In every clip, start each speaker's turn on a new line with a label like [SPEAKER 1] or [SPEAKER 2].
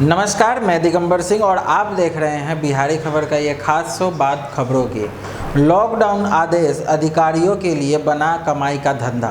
[SPEAKER 1] नमस्कार, मैं दिगंबर सिंह और आप देख रहे हैं बिहारी खबर का ये खास शो बात खबरों की। लॉकडाउन आदेश अधिकारियों के लिए बना कमाई का धंधा।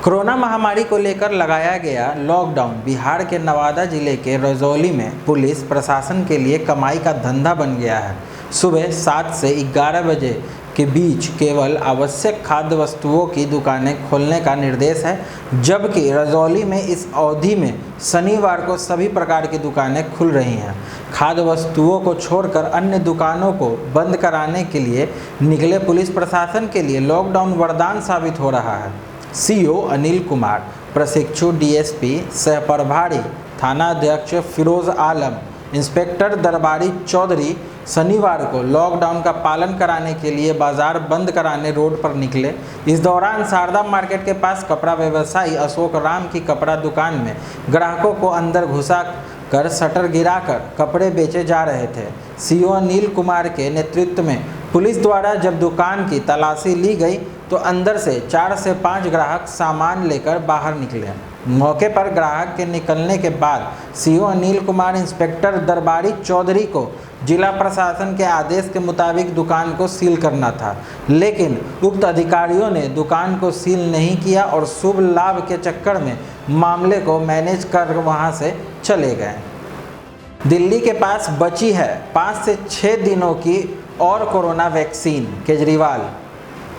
[SPEAKER 1] कोरोना महामारी को लेकर लगाया गया लॉकडाउन बिहार के नवादा जिले के रजौली में पुलिस प्रशासन के लिए कमाई का धंधा बन गया है। सुबह 7 से 11 बजे के बीच केवल आवश्यक खाद्य वस्तुओं की दुकानें खोलने का निर्देश है, जबकि रजौली में इस अवधि में शनिवार को सभी प्रकार की दुकानें खुल रही हैं। खाद्य वस्तुओं को छोड़कर अन्य दुकानों को बंद कराने के लिए निकले पुलिस प्रशासन के लिए लॉकडाउन वरदान साबित हो रहा है। सीओ अनिल कुमार, प्रशिक्षु डीएसपी सह प्रभारी थानाध्यक्ष फिरोज आलम, इंस्पेक्टर दरबारी चौधरी शनिवार को लॉकडाउन का पालन कराने के लिए बाजार बंद कराने रोड पर निकले। इस दौरान शारदा मार्केट के पास कपड़ा व्यवसायी अशोक राम की कपड़ा दुकान में ग्राहकों को अंदर घुसा कर शटर गिराकर कपड़े बेचे जा रहे थे। सीओ अनिल कुमार के नेतृत्व में पुलिस द्वारा जब दुकान की तलाशी ली गई तो अंदर से 4 से 5 ग्राहक सामान लेकर बाहर निकले। मौके पर ग्राहक के निकलने के बाद सीओ अनिल कुमार इंस्पेक्टर दरबारी चौधरी को जिला प्रशासन के आदेश के मुताबिक दुकान को सील करना था, लेकिन उक्त अधिकारियों ने दुकान को सील नहीं किया और शुभ लाभ के चक्कर में मामले को मैनेज कर वहां से चले गए। दिल्ली के पास बची है 5 से 6 दिनों की और कोरोना वैक्सीन। केजरीवाल।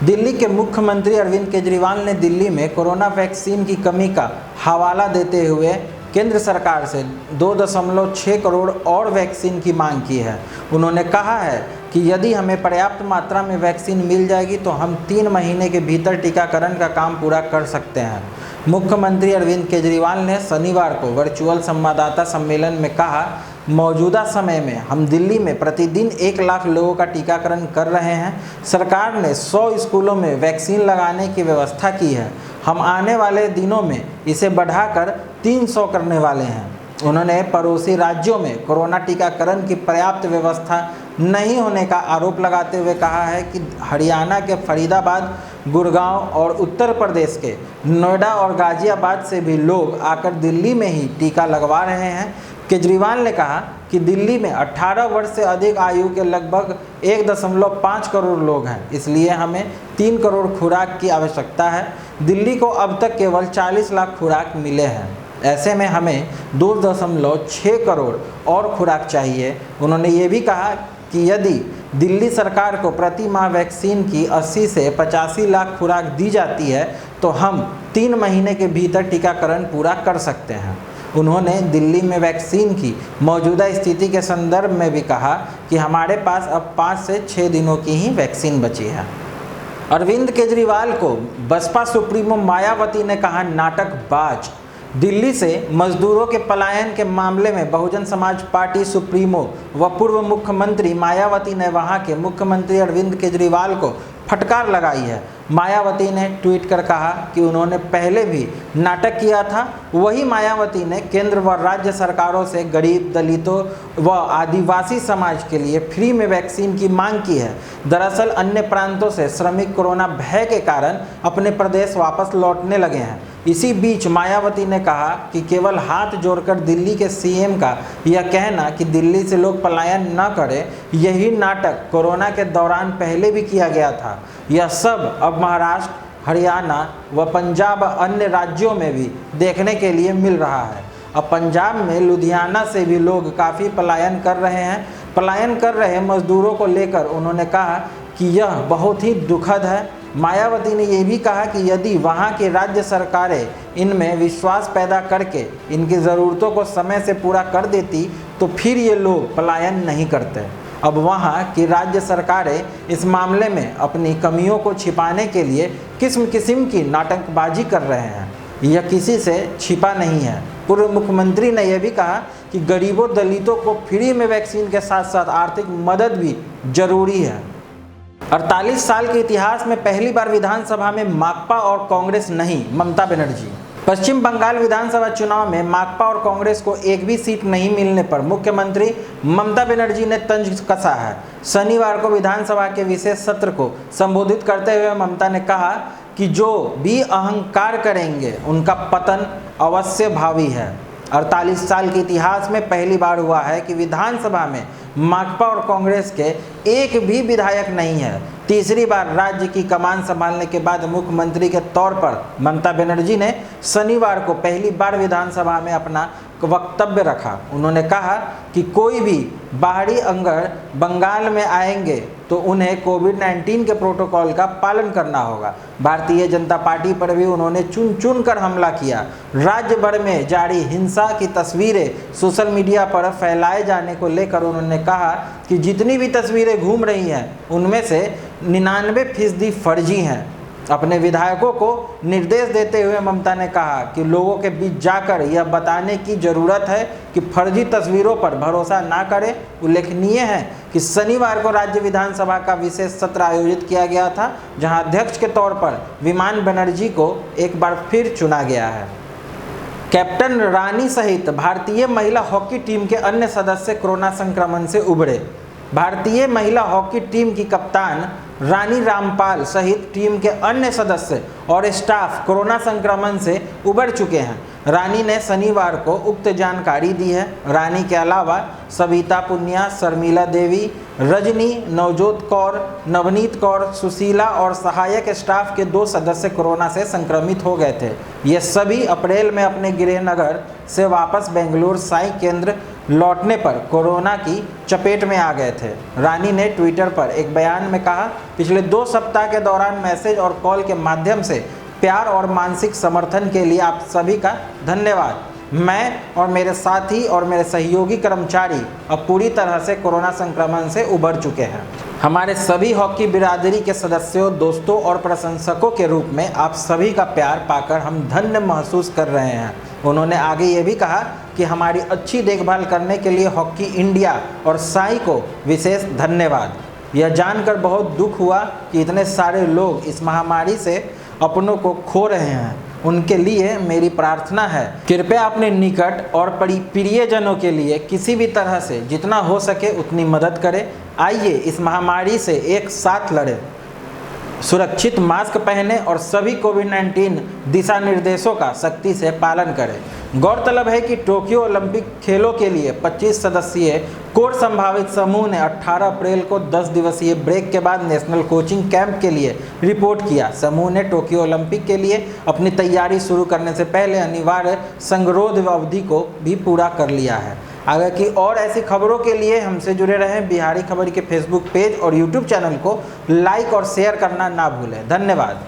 [SPEAKER 1] दिल्ली के मुख्यमंत्री अरविंद केजरीवाल ने दिल्ली में कोरोना वैक्सीन की कमी का हवाला देते हुए केंद्र सरकार से 2.6 करोड़ और वैक्सीन की मांग की है। उन्होंने कहा है कि यदि हमें पर्याप्त मात्रा में वैक्सीन मिल जाएगी तो हम 3 महीने के भीतर टीकाकरण का काम पूरा कर सकते हैं। मुख्यमंत्री अरविंद केजरीवाल ने शनिवार को वर्चुअल संवाददाता सम्मेलन में कहा, मौजूदा समय में हम दिल्ली में प्रतिदिन 1 लाख लोगों का टीकाकरण कर रहे हैं। सरकार ने 100 स्कूलों में वैक्सीन लगाने की व्यवस्था की है। हम आने वाले दिनों में इसे बढ़ाकर 300 करने वाले हैं। उन्होंने पड़ोसी राज्यों में कोरोना टीकाकरण की पर्याप्त व्यवस्था नहीं होने का आरोप लगाते हुए कहा है कि हरियाणा के फरीदाबाद, गुड़गांव और उत्तर प्रदेश के नोएडा और गाजियाबाद से भी लोग आकर दिल्ली में ही टीका लगवा रहे हैं। केजरीवाल ने कहा कि दिल्ली में 18 वर्ष से अधिक आयु के लगभग 1.5 करोड़ लोग हैं, इसलिए हमें 3 करोड़ खुराक की आवश्यकता है। दिल्ली को अब तक केवल 40 लाख खुराक मिले हैं, ऐसे में हमें 2.6 करोड़ और खुराक चाहिए। उन्होंने ये भी कहा कि यदि दिल्ली सरकार को प्रति माह वैक्सीन की 80 से 85 लाख खुराक दी जाती है तो हम 3 महीने के भीतर टीकाकरण पूरा कर सकते हैं। उन्होंने दिल्ली में वैक्सीन की मौजूदा स्थिति के संदर्भ में भी कहा कि हमारे पास अब 5 से 6 दिनों की ही वैक्सीन बची है। अरविंद केजरीवाल को बसपा सुप्रीमो मायावती ने कहा नाटकबाज। दिल्ली से मजदूरों के पलायन के मामले में बहुजन समाज पार्टी सुप्रीमो व पूर्व मुख्यमंत्री मायावती ने वहां के मुख्यमंत्री अरविंद केजरीवाल को फटकार लगाई है। मायावती ने ट्वीट कर कहा कि उन्होंने पहले भी नाटक किया था। वही मायावती ने केंद्र व राज्य सरकारों से गरीब, दलितों व आदिवासी समाज के लिए फ्री में वैक्सीन की मांग की है। दरअसल अन्य प्रांतों से श्रमिक कोरोना भय के कारण अपने प्रदेश वापस लौटने लगे हैं। इसी बीच मायावती ने कहा कि केवल हाथ जोड़कर दिल्ली के सीएम का यह कहना कि दिल्ली से लोग पलायन न करें, यही नाटक कोरोना के दौरान पहले भी किया गया था। यह सब अब महाराष्ट्र, हरियाणा व पंजाब अन्य राज्यों में भी देखने के लिए मिल रहा है। अब पंजाब में लुधियाना से भी लोग काफ़ी पलायन कर रहे हैं। पलायन कर रहे मजदूरों को लेकर उन्होंने कहा कि यह बहुत ही दुखद है। मायावती ने यह भी कहा कि यदि वहां की राज्य सरकारें इनमें विश्वास पैदा करके इनकी ज़रूरतों को समय से पूरा कर देती तो फिर ये लोग पलायन नहीं करते। अब वहां की राज्य सरकारें इस मामले में अपनी कमियों को छिपाने के लिए किस्म किस्म की नाटकबाजी कर रहे हैं। यह किसी से छिपा नहीं है। पूर्व मुख्यमंत्री ने यह भी कहा कि गरीबों, दलितों को फ्री में वैक्सीन के साथ साथ आर्थिक मदद भी जरूरी है। 48 साल के इतिहास में पहली बार विधानसभा में माकपा और कांग्रेस नहीं, ममता बनर्जी। पश्चिम बंगाल विधानसभा चुनाव में माकपा और कांग्रेस को एक भी सीट नहीं मिलने पर मुख्यमंत्री ममता बनर्जी ने तंज कसा है। शनिवार को विधानसभा के विशेष सत्र को संबोधित करते हुए ममता ने कहा कि जो भी अहंकार करेंगे उनका पतन अवश्य भावी है। 48 साल के इतिहास में पहली बार हुआ है कि विधानसभा में माकपा और कांग्रेस के एक भी विधायक नहीं है। तीसरी बार राज्य की कमान संभालने के बाद मुख्यमंत्री के तौर पर ममता बनर्जी ने शनिवार को पहली बार विधानसभा में अपना वक्तव्य रखा। उन्होंने कहा कि कोई भी बाहरी अंगर बंगाल में आएंगे तो उन्हें कोविड-19 के प्रोटोकॉल का पालन करना होगा। भारतीय जनता पार्टी पर भी उन्होंने चुन चुन कर हमला किया। राज्य भर में जारी हिंसा की तस्वीरें सोशल मीडिया पर फैलाए जाने को लेकर उन्होंने कहा कि जितनी भी तस्वीरें घूम रही हैं उनमें से 99% फर्जी हैं। अपने विधायकों को निर्देश देते हुए ममता ने कहा कि लोगों के बीच जाकर यह बताने की ज़रूरत है कि फर्जी तस्वीरों पर भरोसा ना करें। उल्लेखनीय है कि शनिवार को राज्य विधानसभा का विशेष सत्र आयोजित किया गया था, जहां अध्यक्ष के तौर पर विमान बनर्जी को एक बार फिर चुना गया है। कैप्टन रानी सहित भारतीय महिला हॉकी टीम के अन्य सदस्य कोरोना संक्रमण से उबरे। भारतीय महिला हॉकी टीम की कप्तान रानी रामपाल सहित टीम के अन्य सदस्य और स्टाफ कोरोना संक्रमण से उबर चुके हैं। रानी ने शनिवार को उक्त जानकारी दी है। रानी के अलावा सविता पुनिया, शर्मिला देवी, रजनी, नवजोत कौर, नवनीत कौर, सुशीला और सहायक स्टाफ के 2 सदस्य कोरोना से संक्रमित हो गए थे। ये सभी अप्रैल में अपने गृहनगर से वापस बेंगलुरु साई केंद्र लौटने पर कोरोना की चपेट में आ गए थे। रानी ने ट्विटर पर एक बयान में कहा, पिछले 2 सप्ताह के दौरान मैसेज और कॉल के माध्यम से प्यार और मानसिक समर्थन के लिए आप सभी का धन्यवाद। मैं और मेरे साथी और मेरे सहयोगी कर्मचारी अब पूरी तरह से कोरोना संक्रमण से उबर चुके हैं। हमारे सभी हॉकी बिरादरी के सदस्यों, दोस्तों और प्रशंसकों के रूप में आप सभी का प्यार पाकर हम धन्य महसूस कर रहे हैं। उन्होंने आगे ये भी कहा कि हमारी अच्छी देखभाल करने के लिए हॉकी इंडिया और साई को विशेष धन्यवाद। यह जानकर बहुत दुख हुआ कि इतने सारे लोग इस महामारी से अपनों को खो रहे हैं। उनके लिए मेरी प्रार्थना है, कृपया अपने निकट और प्रियजनों के लिए किसी भी तरह से जितना हो सके उतनी मदद करें। आइए इस महामारी से एक साथ लड़ें। सुरक्षित मास्क पहने और सभी कोविड-19 दिशा निर्देशों का सख्ती से पालन करें। गौरतलब है कि टोक्यो ओलंपिक खेलों के लिए 25 सदस्यीय कोर संभावित समूह ने 18 अप्रैल को 10 दिवसीय ब्रेक के बाद नेशनल कोचिंग कैंप के लिए रिपोर्ट किया। समूह ने टोक्यो ओलंपिक के लिए अपनी तैयारी शुरू करने से पहले अनिवार्य संगरोध अवधि को भी पूरा कर लिया है। आगे की और ऐसी खबरों के लिए हमसे जुड़े रहें। बिहारी खबर के फेसबुक पेज और यूट्यूब चैनल को लाइक और शेयर करना ना भूलें। धन्यवाद।